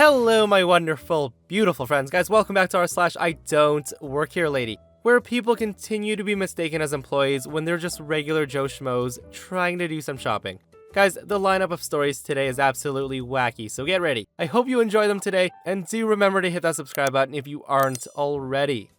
Hello, my wonderful, beautiful friends. Guys, welcome back to r/IDontWorkHereLady, where people continue to be mistaken as employees when they're just regular Joe Schmoes trying to do some shopping. Guys, the lineup of stories today is absolutely wacky, so get ready. I hope you enjoy them today, and do remember to hit that subscribe button if you aren't already.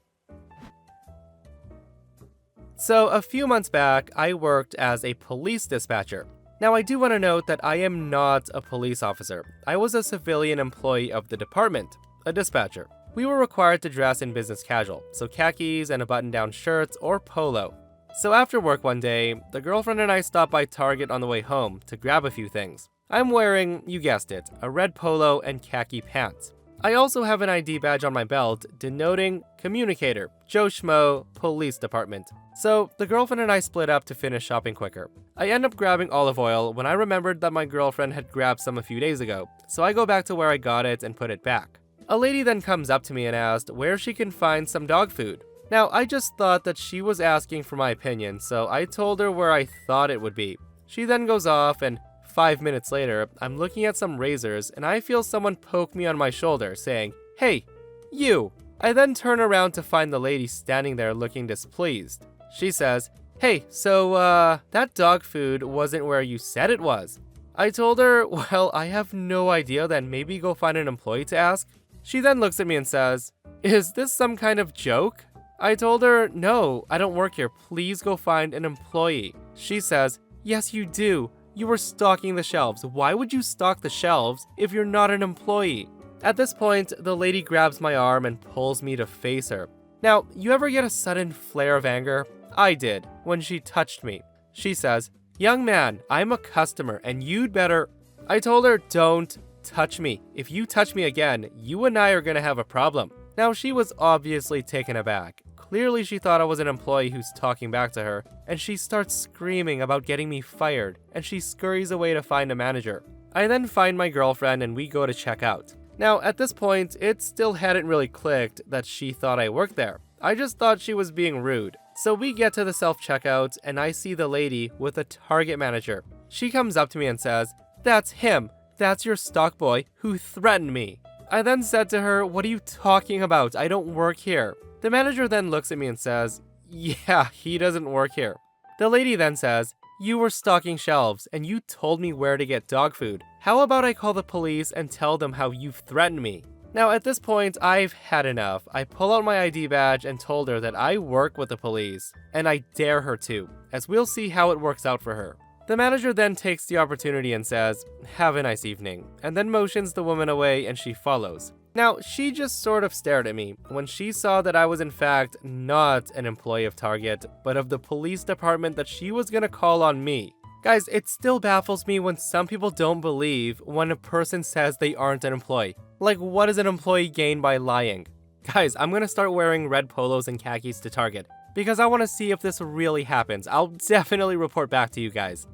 So, a few months back, I worked as a police dispatcher. Now, I do want to note that I am not a police officer. I was a civilian employee of the department, a dispatcher. We were required to dress in business casual, so khakis and a button-down shirt or polo. So after work one day, the girlfriend and I stopped by Target on the way home to grab a few things. I'm wearing, you guessed it, a red polo and khaki pants. I also have an ID badge on my belt denoting communicator, Joe Schmo, police department. So the girlfriend and I split up to finish shopping quicker. I end up grabbing olive oil when I remembered that my girlfriend had grabbed some a few days ago, so I go back to where I got it and put it back. A lady then comes up to me and asked where she can find some dog food. Now, I just thought that she was asking for my opinion, so I told her where I thought it would be. She then goes off, and 5 minutes later, I'm looking at some razors and I feel someone poke me on my shoulder saying, "Hey, you." I then turn around to find the lady standing there looking displeased. She says, "Hey, so that dog food wasn't where you said it was." I told her, well, I have no idea, then maybe go find an employee to ask. She then looks at me and says, "Is this some kind of joke?" I told her, "No, I don't work here. Please go find an employee." She says, "Yes, you do. You were stocking the shelves. Why would you stock the shelves if you're not an employee?" At this point, the lady grabs my arm and pulls me to face her. Now, you ever get a sudden flare of anger? I did, when she touched me. She says, "Young man, I'm a customer and you'd better..." I told her, "Don't touch me. If you touch me again, you and I are gonna have a problem." Now, she was obviously taken aback. Clearly, she thought I was an employee who's talking back to her, and she starts screaming about getting me fired, and she scurries away to find a manager. I then find my girlfriend and we go to check out. Now, at this point, it still hadn't really clicked that she thought I worked there. I just thought she was being rude. So we get to the self-checkout, and I see the lady with a Target manager. She comes up to me and says, "That's him. That's your stock boy who threatened me." I then said to her, "What are you talking about? I don't work here." The manager then looks at me and says, "Yeah, he doesn't work here." The lady then says, "You were stocking shelves and you told me where to get dog food. How about I call the police and tell them how you've threatened me?" Now at this point, I've had enough. I pull out my ID badge and told her that I work with the police, and I dare her to, as we'll see how it works out for her. The manager then takes the opportunity and says, "Have a nice evening," and then motions the woman away and she follows. Now, she just sort of stared at me when she saw that I was in fact not an employee of Target, but of the police department that she was gonna call on me. Guys, it still baffles me when some people don't believe when a person says they aren't an employee. Like, what does an employee gain by lying? Guys, I'm gonna start wearing red polos and khakis to Target, because I want to see if this really happens. I'll definitely report back to you guys.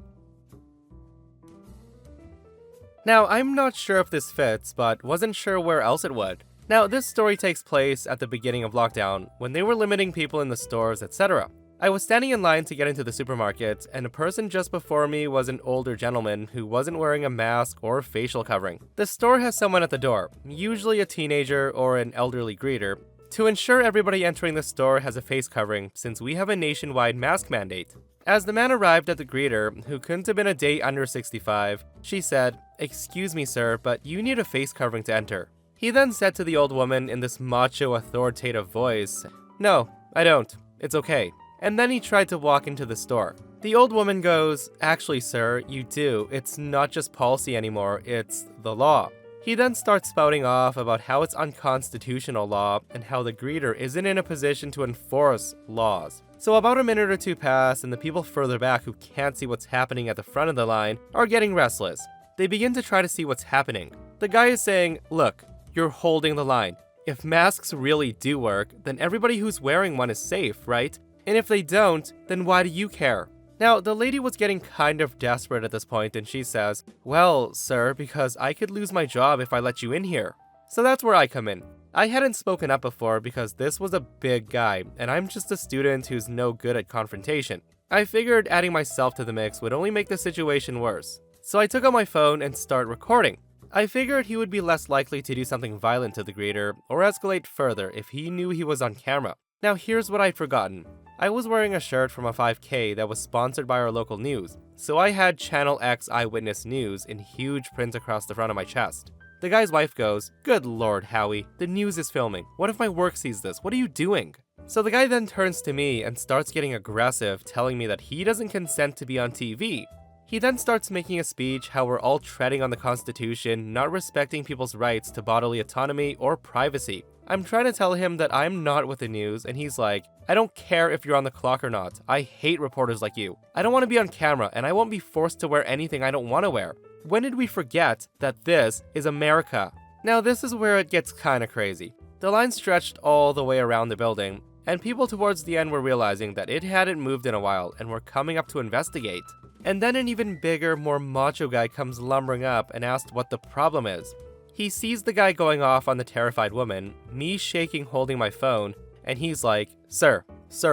Now, I'm not sure if this fits, but wasn't sure where else it would. Now, this story takes place at the beginning of lockdown, when they were limiting people in the stores, etc. I was standing in line to get into the supermarket, and a person just before me was an older gentleman who wasn't wearing a mask or facial covering. The store has someone at the door, usually a teenager or an elderly greeter, to ensure everybody entering the store has a face covering, since we have a nationwide mask mandate. As the man arrived at the greeter, who couldn't have been a day under 65, she said, "Excuse me, sir, but you need a face covering to enter." He then said to the old woman in this macho, authoritative voice, "No, I don't. It's okay." And then he tried to walk into the store. The old woman goes, "Actually, sir, you do. It's not just policy anymore, it's the law." He then starts spouting off about how it's unconstitutional law and how the greeter isn't in a position to enforce laws. So about a minute or two pass, and the people further back who can't see what's happening at the front of the line are getting restless. They begin to try to see what's happening. The guy is saying, "Look, you're holding the line. If masks really do work, then everybody who's wearing one is safe, right? And if they don't, then why do you care?" Now, the lady was getting kind of desperate at this point, and she says, "Well, sir, because I could lose my job if I let you in here." So that's where I come in. I hadn't spoken up before because this was a big guy, and I'm just a student who's no good at confrontation. I figured adding myself to the mix would only make the situation worse. So I took out my phone and started recording. I figured he would be less likely to do something violent to the greeter or escalate further if he knew he was on camera. Now here's what I'd forgotten. I was wearing a shirt from a 5K that was sponsored by our local news, so I had Channel X Eyewitness News in huge print across the front of my chest. The guy's wife goes, "Good lord, Howie, the news is filming. What if my work sees this? What are you doing?" So the guy then turns to me and starts getting aggressive, telling me that he doesn't consent to be on TV. He then starts making a speech how we're all treading on the Constitution, not respecting people's rights to bodily autonomy or privacy. I'm trying to tell him that I'm not with the news, and he's like, "I don't care if you're on the clock or not. I hate reporters like you. I don't want to be on camera, and I won't be forced to wear anything I don't want to wear. When did we forget that this is America?" Now this is where it gets kinda crazy. The line stretched all the way around the building, and people towards the end were realizing that it hadn't moved in a while and were coming up to investigate. And then an even bigger, more macho guy comes lumbering up and asks what the problem is. He sees the guy going off on the terrified woman, me shaking holding my phone, and he's like, Sir,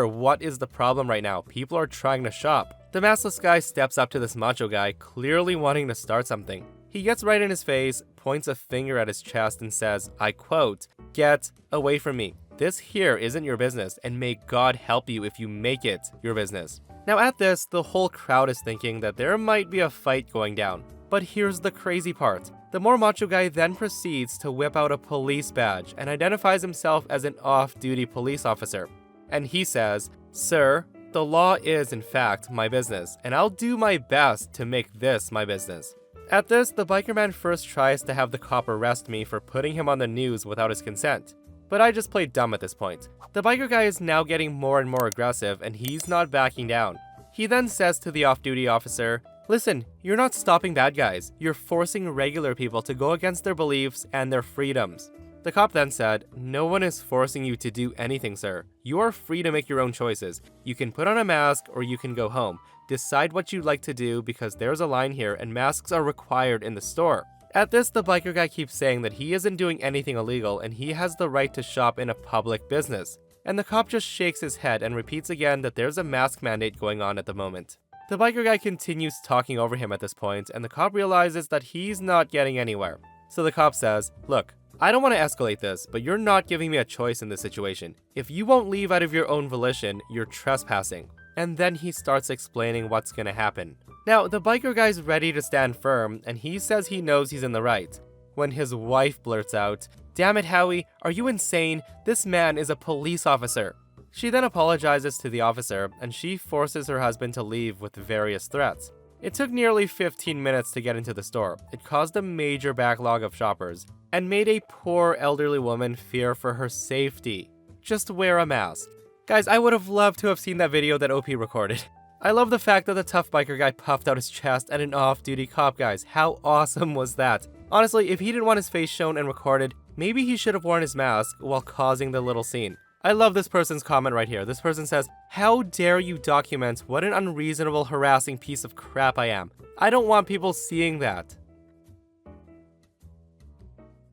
what is the problem right now? People are trying to shop." The maskless guy steps up to this macho guy, clearly wanting to start something. He gets right in his face, points a finger at his chest, and says, I quote, "Get away from me. This here isn't your business, and may God help you if you make it your business." Now at this, the whole crowd is thinking that there might be a fight going down. But here's the crazy part. The more macho guy then proceeds to whip out a police badge and identifies himself as an off-duty police officer. And he says, "Sir, the law is in fact my business, and I'll do my best to make this my business." At this, the biker man first tries to have the cop arrest me for putting him on the news without his consent. But I just played dumb at this point. The biker guy is now getting more and more aggressive, and he's not backing down. He then says to the off-duty officer, "Listen, you're not stopping bad guys. You're forcing regular people to go against their beliefs and their freedoms." The cop then said, "No one is forcing you to do anything, sir. You are free to make your own choices. You can put on a mask or you can go home. Decide what you'd like to do because there's a line here and masks are required in the store." At this, the biker guy keeps saying that he isn't doing anything illegal and he has the right to shop in a public business. And the cop just shakes his head and repeats again that there's a mask mandate going on at the moment. The biker guy continues talking over him at this point, and the cop realizes that he's not getting anywhere. So the cop says, "Look, I don't want to escalate this, but you're not giving me a choice in this situation. If you won't leave out of your own volition, you're trespassing." And then he starts explaining what's gonna happen. Now, the biker guy's ready to stand firm, and he says he knows he's in the right, when his wife blurts out, "Damn it, Howie, are you insane? This man is a police officer." She then apologizes to the officer, and she forces her husband to leave with various threats. It took nearly 15 minutes to get into the store. It caused a major backlog of shoppers, and made a poor elderly woman fear for her safety. Just wear a mask. Guys, I would have loved to have seen that video that OP recorded. I love the fact that the tough biker guy puffed out his chest at an off-duty cop, guys. How awesome was that? Honestly, if he didn't want his face shown and recorded, maybe he should have worn his mask while causing the little scene. I love this person's comment right here. This person says, "How dare you document what an unreasonable, harassing piece of crap I am. I don't want people seeing that."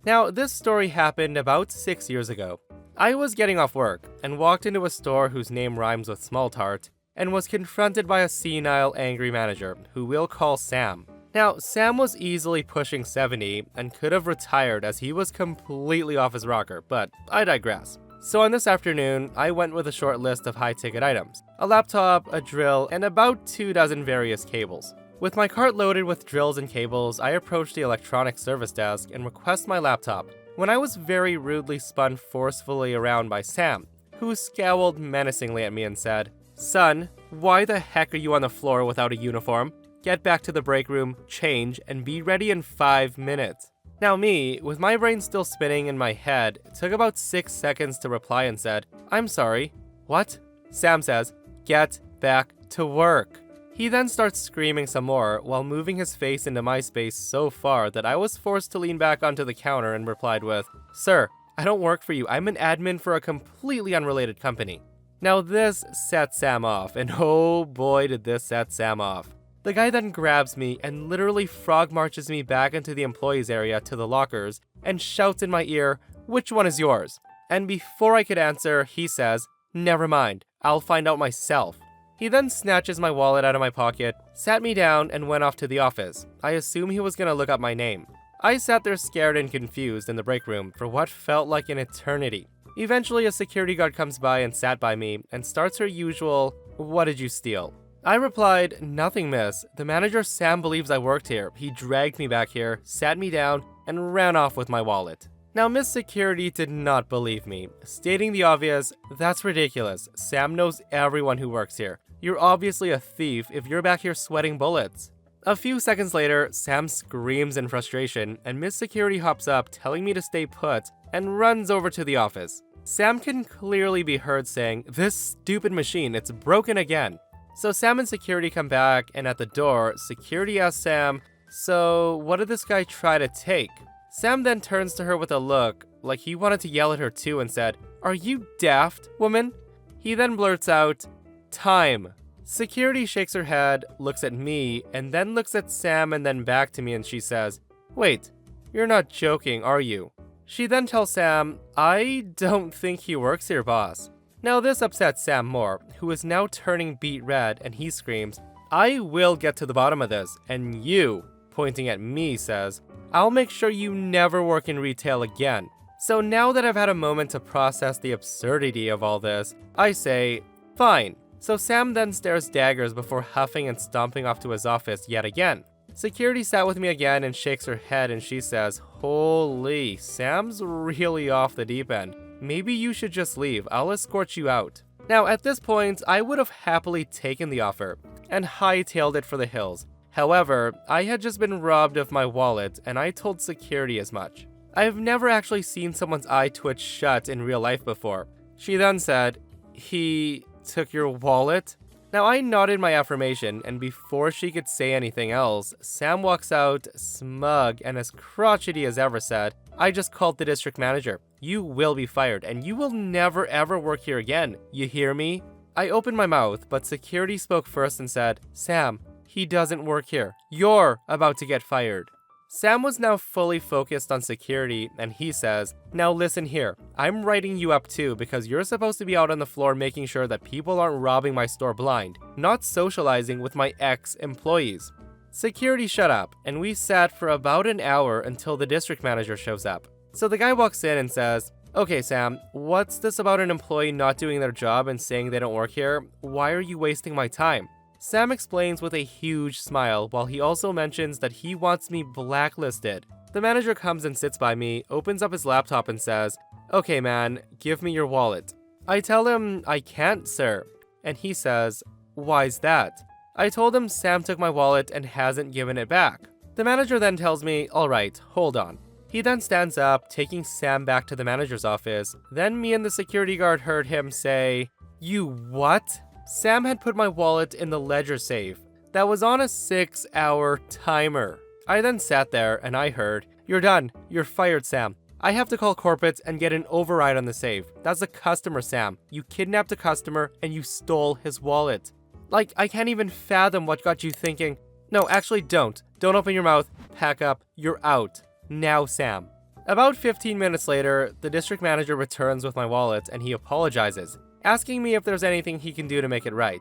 Now, this story happened about 6 years ago. I was getting off work and walked into a store whose name rhymes with small tart and was confronted by a senile, angry manager who we'll call Sam. Now, Sam was easily pushing 70 and could have retired as he was completely off his rocker, but I digress. So on this afternoon, I went with a short list of high-ticket items: a laptop, a drill, and about 24 various cables. With my cart loaded with drills and cables, I approached the electronics service desk and requested my laptop, when I was very rudely spun forcefully around by Sam, who scowled menacingly at me and said, "Son, why the heck are you on the floor without a uniform? Get back to the break room, change, and be ready in 5 minutes." Now me, with my brain still spinning in my head, took about 6 seconds to reply and said, "I'm sorry." "What?" Sam says, "Get back to work." He then starts screaming some more while moving his face into my space so far that I was forced to lean back onto the counter and replied with, "Sir, I don't work for you. I'm an admin for a completely unrelated company." Now this set Sam off, and oh boy did this set Sam off. The guy then grabs me and literally frog marches me back into the employees area to the lockers and shouts in my ear, "Which one is yours?" And before I could answer, he says, "Never mind, I'll find out myself." He then snatches my wallet out of my pocket, sat me down, and went off to the office. I assume he was gonna look up my name. I sat there scared and confused in the break room for what felt like an eternity. Eventually, a security guard comes by and sat by me and starts her usual, "What did you steal?" I replied, "Nothing, miss. The manager Sam believes I worked here. He dragged me back here, sat me down, and ran off with my wallet." Now, Miss Security did not believe me, stating the obvious, "That's ridiculous. Sam knows everyone who works here. You're obviously a thief if you're back here sweating bullets." A few seconds later, Sam screams in frustration, and Miss Security hops up, telling me to stay put, and runs over to the office. Sam can clearly be heard saying, "This stupid machine, it's broken again." So Sam and Security come back, and at the door, Security asks Sam, "So, what did this guy try to take?" Sam then turns to her with a look, like he wanted to yell at her too, and said, "Are you daft, woman?" He then blurts out, "Time." Security shakes her head, looks at me, and then looks at Sam and then back to me, and she says, "Wait, you're not joking, are you?" She then tells Sam, "I don't think he works here, boss." Now this upsets Sam more, who is now turning beet red, and he screams, "I will get to the bottom of this, and you," pointing at me, says, "I'll make sure you never work in retail again." So now that I've had a moment to process the absurdity of all this, I say, "Fine." So Sam then stares daggers before huffing and stomping off to his office yet again. Security sat with me again and shakes her head, and she says, "Holy, Sam's really off the deep end. Maybe you should just leave. I'll escort you out." Now at this point, I would have happily taken the offer and hightailed it for the hills. However, I had just been robbed of my wallet, and I told Security as much. I have never actually seen someone's eye twitch shut in real life before. She then said, "He took your wallet?" Now I nodded my affirmation, and before she could say anything else, Sam walks out, smug and as crotchety as ever, said, "I just called the district manager. You will be fired, and you will never ever work here again. You hear me?" I opened my mouth, but Security spoke first and said, "Sam, he doesn't work here. You're about to get fired." Sam was now fully focused on Security, and he says, "Now listen here, I'm writing you up too because you're supposed to be out on the floor making sure that people aren't robbing my store blind, not socializing with my ex-employees." Security shut up, and we sat for about an hour until the district manager shows up. So the guy walks in and says, "Okay, Sam, what's this about an employee not doing their job and saying they don't work here? Why are you wasting my time?" Sam explains with a huge smile, while he also mentions that he wants me blacklisted. The manager comes and sits by me, opens up his laptop and says, "Okay man, give me your wallet." I tell him, "I can't, sir." And he says, "Why's that?" I told him Sam took my wallet and hasn't given it back. The manager then tells me, "Alright, hold on." He then stands up, taking Sam back to the manager's office. Then me and the security guard heard him say, "You what?" Sam had put my wallet in the ledger safe that was on a 6-hour timer. I then sat there and I heard, "You're done. You're fired, Sam. I have to call corporate and get an override on the safe. That's a customer, Sam. You kidnapped a customer and you stole his wallet." Like, I can't even fathom what got you thinking. No, actually don't. Don't open your mouth. Pack up. You're out. Now, Sam. About 15 minutes later, the district manager returns with my wallet and he apologizes, asking me if there's anything he can do to make it right.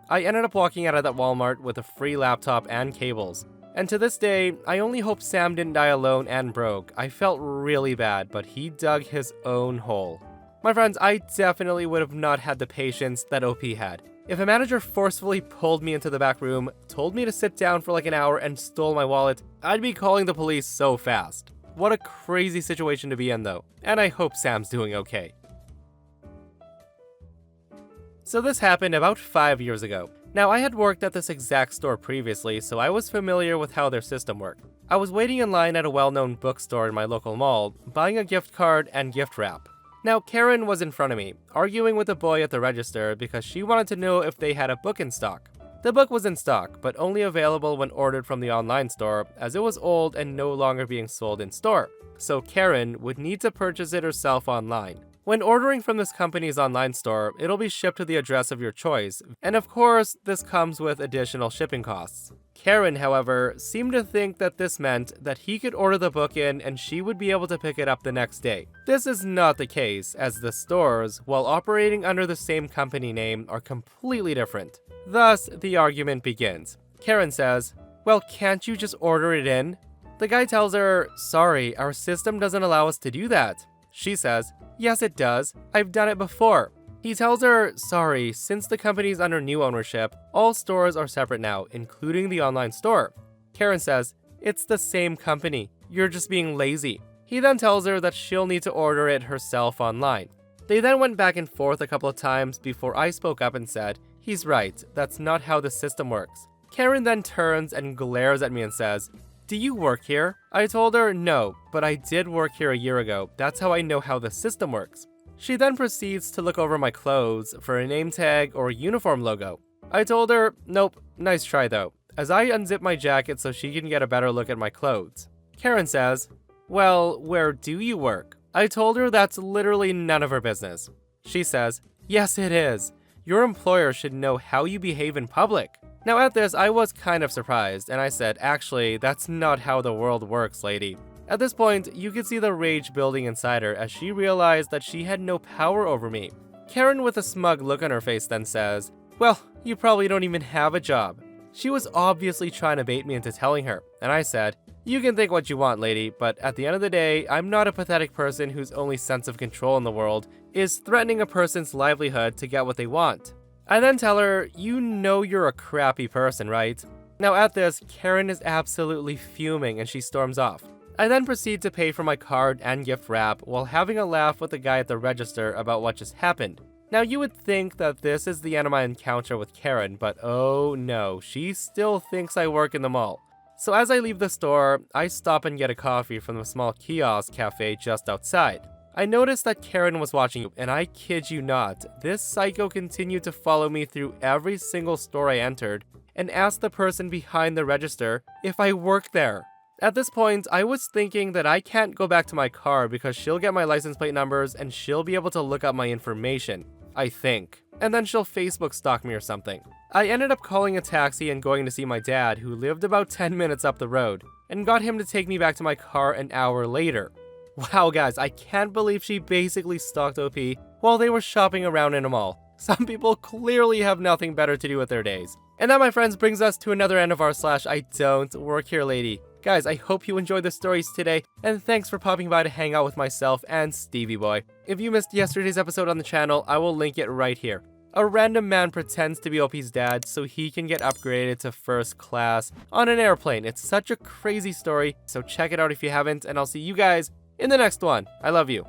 I ended up walking out of that Walmart with a free laptop and cables. And to this day, I only hope Sam didn't die alone and broke. I felt really bad, but he dug his own hole. My friends, I definitely would have not had the patience that OP had. If a manager forcefully pulled me into the back room, told me to sit down for like an hour and stole my wallet, I'd be calling the police so fast. What a crazy situation to be in though, and I hope Sam's doing okay. So this happened about 5 years ago. Now I had worked at this exact store previously, so I was familiar with how their system worked. I was waiting in line at a well-known bookstore in my local mall, buying a gift card and gift wrap. Now Karen was in front of me, arguing with a boy at the register because she wanted to know if they had a book in stock. The book was in stock, but only available when ordered from the online store, as it was old and no longer being sold in store. So Karen would need to purchase it herself online. When ordering from this company's online store, it'll be shipped to the address of your choice, and of course, this comes with additional shipping costs. Karen, however, seemed to think that this meant that he could order the book in and she would be able to pick it up the next day. This is not the case, as the stores, while operating under the same company name, are completely different. Thus, the argument begins. Karen says, "Well, can't you just order it in?" The guy tells her, sorry, our system doesn't allow us to do that. She says, yes it does, I've done it before. He tells her, sorry, since the company's under new ownership, all stores are separate now, including the online store. Karen says, it's the same company, you're just being lazy. He then tells her that she'll need to order it herself online. They then went back and forth a couple of times before I spoke up and said, he's right, that's not how the system works. Karen then turns and glares at me and says, do you work here? I told her no, but I did work here a year ago, that's how I know how the system works. She then proceeds to look over my clothes for a name tag or uniform logo. I told her, nope, nice try though, as I unzip my jacket so she can get a better look at my clothes. Karen says, well, where do you work? I told her that's literally none of her business. She says, yes it is. Your employer should know how you behave in public. Now at this, I was kind of surprised, and I said, actually, that's not how the world works, lady. At this point, you could see the rage building inside her as she realized that she had no power over me. Karen, with a smug look on her face, then says, well, you probably don't even have a job. She was obviously trying to bait me into telling her, and I said, you can think what you want, lady, but at the end of the day, I'm not a pathetic person whose only sense of control in the world is threatening a person's livelihood to get what they want. I then tell her, you know you're a crappy person, right? Now at this, Karen is absolutely fuming and she storms off. I then proceed to pay for my card and gift wrap while having a laugh with the guy at the register about what just happened. Now you would think that this is the end of my encounter with Karen, but oh no, she still thinks I work in the mall. So as I leave the store, I stop and get a coffee from the small kiosk cafe just outside. I noticed that Karen was watching, and I kid you not, this psycho continued to follow me through every single store I entered and asked the person behind the register if I work there. At this point, I was thinking that I can't go back to my car because she'll get my license plate numbers and she'll be able to look up my information, I think. And then she'll Facebook stalk me or something. I ended up calling a taxi and going to see my dad, who lived about 10 minutes up the road, and got him to take me back to my car an hour later. Wow guys, I can't believe she basically stalked OP while they were shopping around in a mall. Some people clearly have nothing better to do with their days. And that, my friends, brings us to another end of our /IDontWorkHereLady. Guys, I hope you enjoyed the stories today, and thanks for popping by to hang out with myself and Stevie Boy. If you missed yesterday's episode on the channel, I will link it right here. A random man pretends to be OP's dad so he can get upgraded to first class on an airplane. It's such a crazy story, so check it out if you haven't, and I'll see you guys in the next one. I love you.